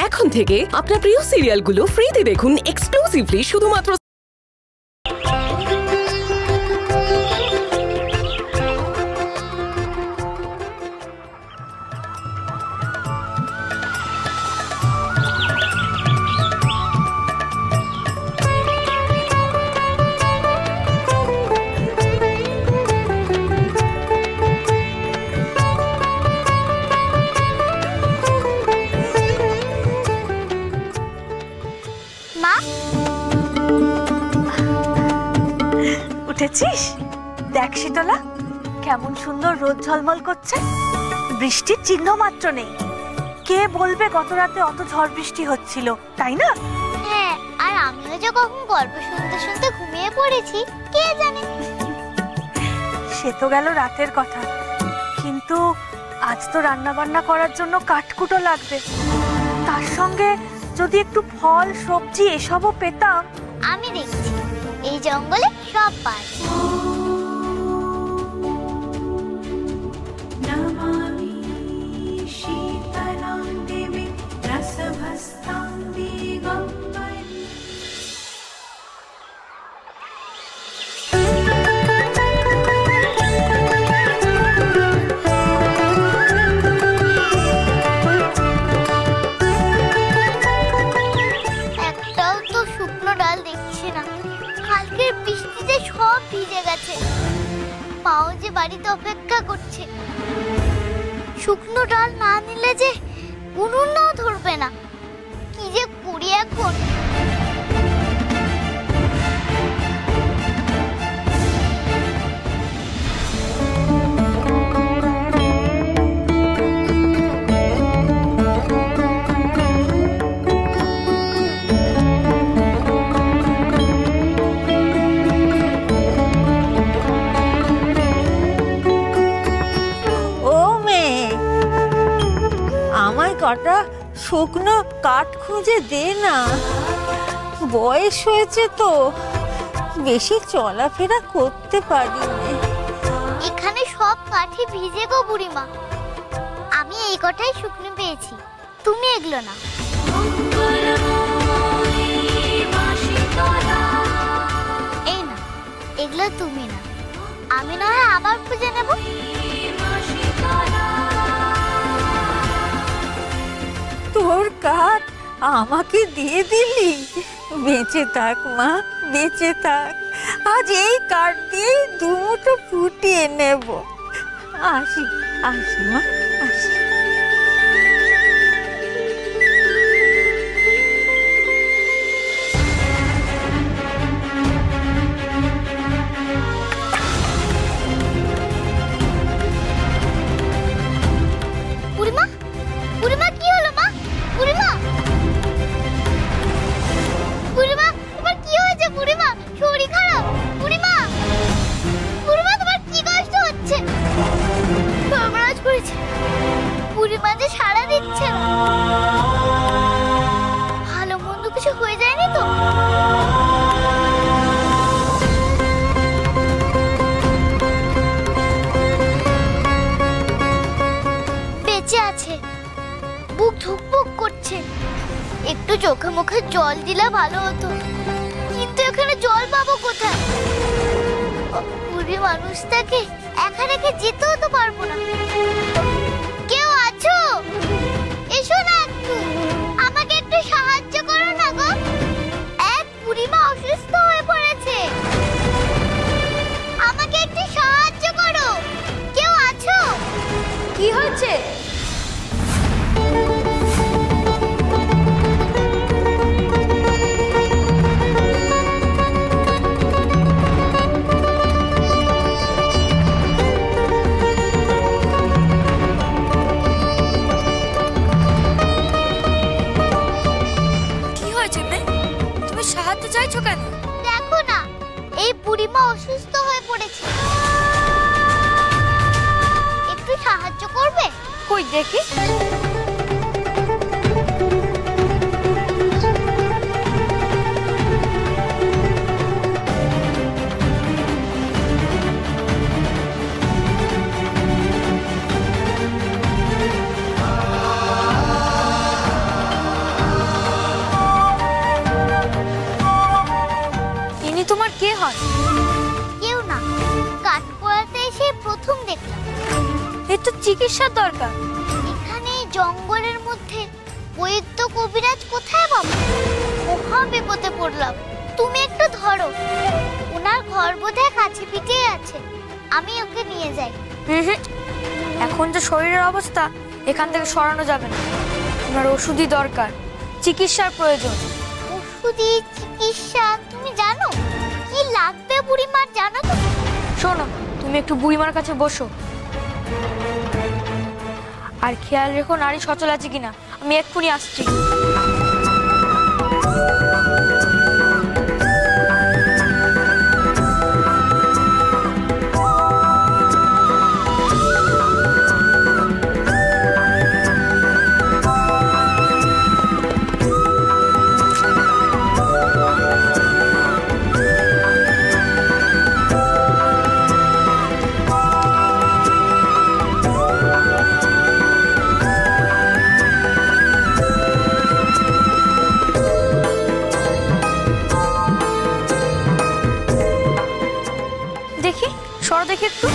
এখন থেকে আপনার প্রিয় সিরিয়ালগুলো ফ্রিতে দেখুন এক্সক্লুসিভলি শুধুমাত্র উঠেছিস? দেখ শীতলা, কেমন সুন্দর রোদ ঝলমল করছে, বৃষ্টির চিহ্ন মাত্র নেই। কে বলবে গত রাতে অত ঝড় বৃষ্টি হচ্ছিল, তাই না? হ্যাঁ, আর আমিও যে কখন গল্প শুনতে শুনতে ঘুমিয়ে পড়েছি কে জানে। সে তো গেল রাতের কথা, কিন্তু আজ তো রান্না বান্না করার জন্য কাঠকুটো লাগবে। তার সঙ্গে যদি একটু ফল সবজি এসবও পেতাম। আমি দেখছি এই জঙ্গলে সব পাই। একটাও তো শুকনো ডাল দেখছি না। কালকের বৃষ্টিতে সব ভিজে গেছে। মাও যে বাড়িতে অপেক্ষা করছে। শুকনো ডাল না নিলে যে উনুন নাও ধরবে না। কি যে করি এখন। কটা শুকনো কাঠ খুঁজে দে না, বয়স হয়েছে তো, বেশি চলাফেরা করতে পারি না। এখানে সব কাঠি ভিজে গো বুড়িমা। আমি এই কটাই শুকনো পেয়েছি, তুমি এগুলো না। এই না, এগুলো তুমি না, আমি না হয় আবার খুঁজে নেব। তোর কাঠ আমাকে দিয়ে দিলি? বেঁচে থাক মা, বেঁচে থাক। আজ এই কাঠ দিয়ে দুমুঠো ফুটিয়ে নেব। আসি আসি মা, আসি। ভালো মন্দ কিছু হয়ে যায়নি তো? বেঁচে আছে, বুক ধুকপুক করছে। একটু চোখে মুখে জল দিলে ভালো হতো, কিন্তু এখানে জল পাবো কোথায়? বুড়ি মানুষটাকে একা রেখে যেতেও তো পারবো না। কেউ আছো? এসো না, একটু আমাকে একটু সাহায্য করো না গো। এক বুড়িমা অসুস্থ হয়ে পড়েছে, আমাকে একটু সাহায্য করো। কেউ আছো? কি হয়েছে? দেখো না, এই বুড়িমা অসুস্থ হয়ে পড়েছে, একটু সাহায্য করবে? কই দেখি। হয়? কেউ না, কাঠগোড়াতে এসে প্রথম দেখলাম। এর তো চিকিৎসার দরকার। এখানে এই জঙ্গলের মধ্যে বৈদ্য কবিরাজ কোথায় পাবো? মহা বিপদে পড়লাম। তুমি একটু ধরো, ওনার ঘর বোধহয় কাছে পিঠেই আছে, আমি ওকে নিয়ে যাই। এখন যে শরীরের অবস্থা, এখান থেকে সরানো যাবে না। ওনার ওষুধই দরকার, চিকিৎসার প্রয়োজন। ওষুধি চিকিৎসা? তুমি জানো কি লাগবে বুড়িমার, জানো তো? শোনো, তুমি একটু বুড়িমার কাছে বসো আর খেয়াল রেখো নারী সচল আছে কিনা। আমি এক্ষুনি আসছি। দেখি, সর দেখি একটু।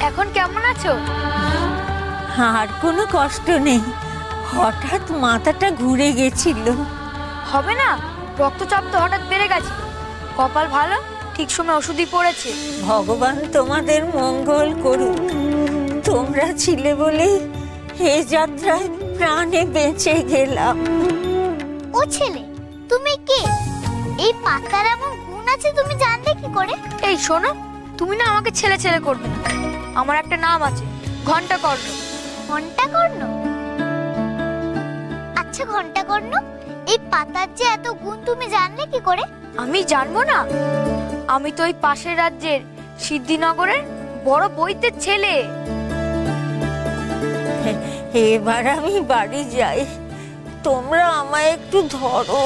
এখন কেমন আছো? আর কোনো কষ্ট নেই, হঠাৎ মাথাটা ঘুরে গেছিল। হবে না, রক্তচাপ তো হঠাৎ বেড়ে গেছে। কপাল ভালো, ঠিক সময় ওষুধই পড়েছে। ভগবান তোমাদের মঙ্গল করুক। তোমরা ছিলে বলেই এ যাত্রায় প্রাণে বেঁচে গেলাম। ও ছেলে, তুমি কে? এই পাতার এমন গুণ আছে তুমি জানলে কি করে? এই শোনো, তুমি না আমাকে ছেলে ছেলে করবে না। আমার একটা নাম আছে, ঘণ্টাকর্ণ। ঘণ্টাকর্ণ? আচ্ছা ঘণ্টাকর্ণ, এই পাতার যে এত গুণ তুমি জানলে কি করে? আমি জানবো না? আমি তো ওই পাশের রাজ্যের সিদ্ধিনগরের বড় বৈদ্যের ছেলে। এবার আমি বাড়ি যাই, তোমরা আমায় একটু ধরো।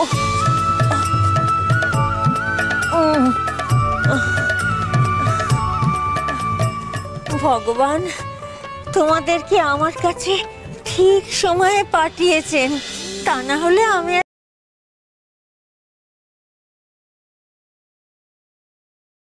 ভগবান তোমাদেরকে আমার কাছে ঠিক সময়ে পাঠিয়েছেন, তা না হলে আমি